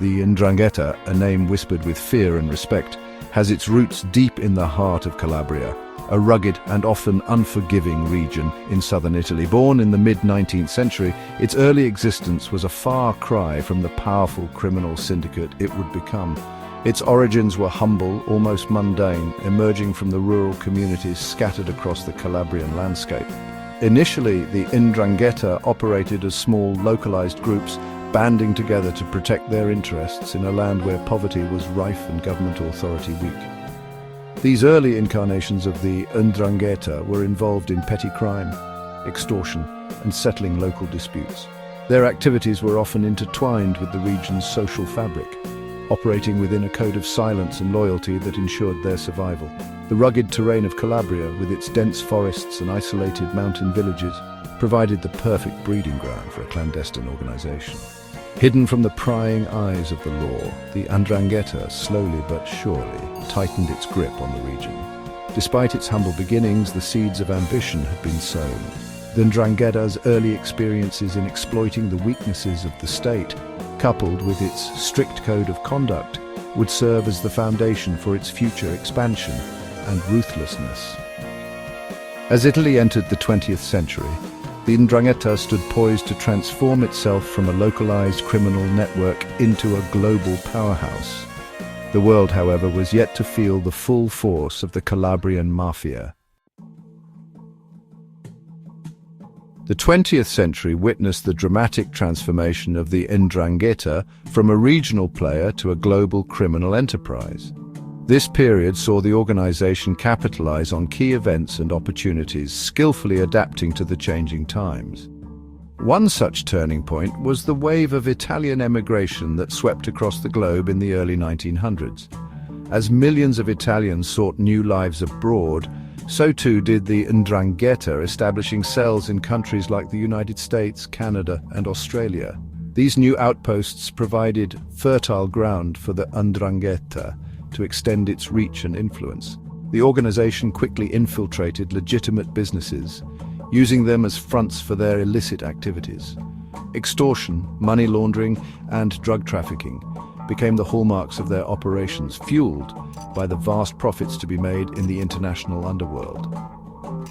The Ndrangheta, a name whispered with fear and respect, has its roots deep in the heart of Calabria, a rugged and often unforgiving region in southern Italy. Born in the mid-19th century, its early existence was a far cry from the powerful criminal syndicate it would become. Its origins were humble, almost mundane, emerging from the rural communities scattered across the Calabrian landscape. Initially, the Ndrangheta operated as small, localized groups, banding together to protect their interests in a land where poverty was rife and government authority weak. These early incarnations of the Ndrangheta were involved in petty crime, extortion, and settling local disputes. Their activities were often intertwined with the region's social fabric, operating within a code of silence and loyalty that ensured their survival. The rugged terrain of Calabria, with its dense forests and isolated mountain villages, provided the perfect breeding ground for a clandestine organization. Hidden from the prying eyes of the law, the Ndrangheta slowly but surely tightened its grip on the region. Despite its humble beginnings, the seeds of ambition had been sown. The Ndrangheta's early experiences in exploiting the weaknesses of the state, coupled with its strict code of conduct, would serve as the foundation for its future expansion and ruthlessness. As Italy entered the 20th century, the Ndrangheta stood poised to transform itself from a localized criminal network into a global powerhouse. The world, however, was yet to feel the full force of the Calabrian Mafia. The 20th century witnessed the dramatic transformation of the Ndrangheta from a regional player to a global criminal enterprise. This period saw the organization capitalize on key events and opportunities, skillfully adapting to the changing times. One such turning point was the wave of Italian emigration that swept across the globe in the early 1900s. As millions of Italians sought new lives abroad, so too did the Ndrangheta, establishing cells in countries like the United States, Canada, and Australia. These new outposts provided fertile ground for the Ndrangheta to extend its reach and influence. The organization quickly infiltrated legitimate businesses, using them as fronts for their illicit activities. Extortion, money laundering, and drug trafficking became the hallmarks of their operations, fueled by the vast profits to be made in the international underworld.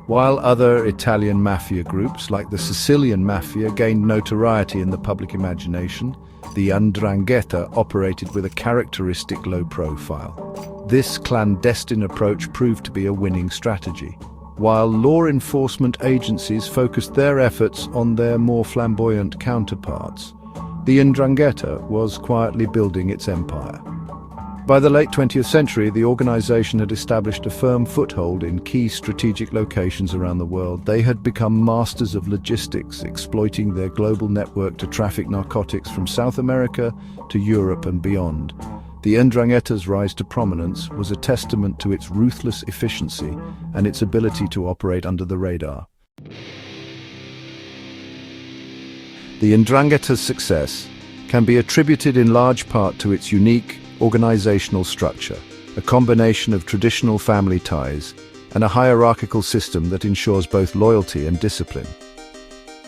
While other Italian mafia groups, like the Sicilian Mafia, gained notoriety in the public imagination, the Ndrangheta operated with a characteristic low profile. This clandestine approach proved to be a winning strategy. While law enforcement agencies focused their efforts on their more flamboyant counterparts, the Ndrangheta was quietly building its empire. By the late 20th century, the organization had established a firm foothold in key strategic locations around the world. They had become masters of logistics, exploiting their global network to traffic narcotics from South America to Europe and beyond. The Ndrangheta's rise to prominence was a testament to its ruthless efficiency and its ability to operate under the radar. The Ndrangheta's success can be attributed in large part to its unique organizational structure, a combination of traditional family ties and a hierarchical system that ensures both loyalty and discipline.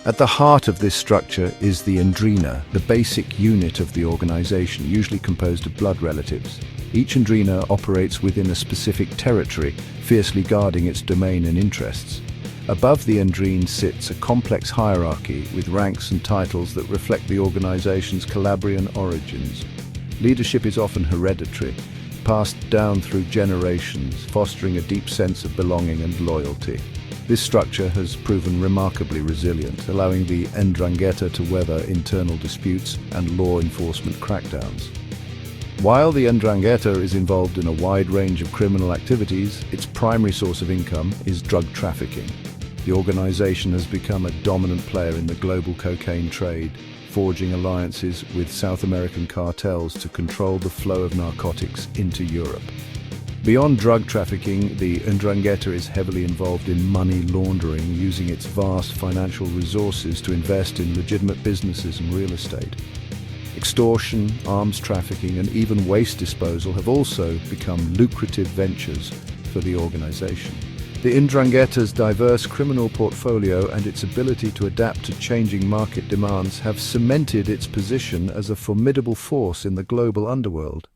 At the heart of this structure is the Ndrina, the basic unit of the organization, usually composed of blood relatives. Each Ndrina operates within a specific territory, fiercely guarding its domain and interests. Above the Ndrine sits a complex hierarchy with ranks and titles that reflect the organization's Calabrian origins. Leadership is often hereditary, passed down through generations, fostering a deep sense of belonging and loyalty. This structure has proven remarkably resilient, allowing the Ndrangheta to weather internal disputes and law enforcement crackdowns. While the Ndrangheta is involved in a wide range of criminal activities, its primary source of income is drug trafficking. The organization has become a dominant player in the global cocaine trade, forging alliances with South American cartels to control the flow of narcotics into Europe. Beyond drug trafficking, the Ndrangheta is heavily involved in money laundering, using its vast financial resources to invest in legitimate businesses and real estate. Extortion, arms trafficking, and even waste disposal have also become lucrative ventures for the organization. The Ndrangheta's diverse criminal portfolio and its ability to adapt to changing market demands have cemented its position as a formidable force in the global underworld.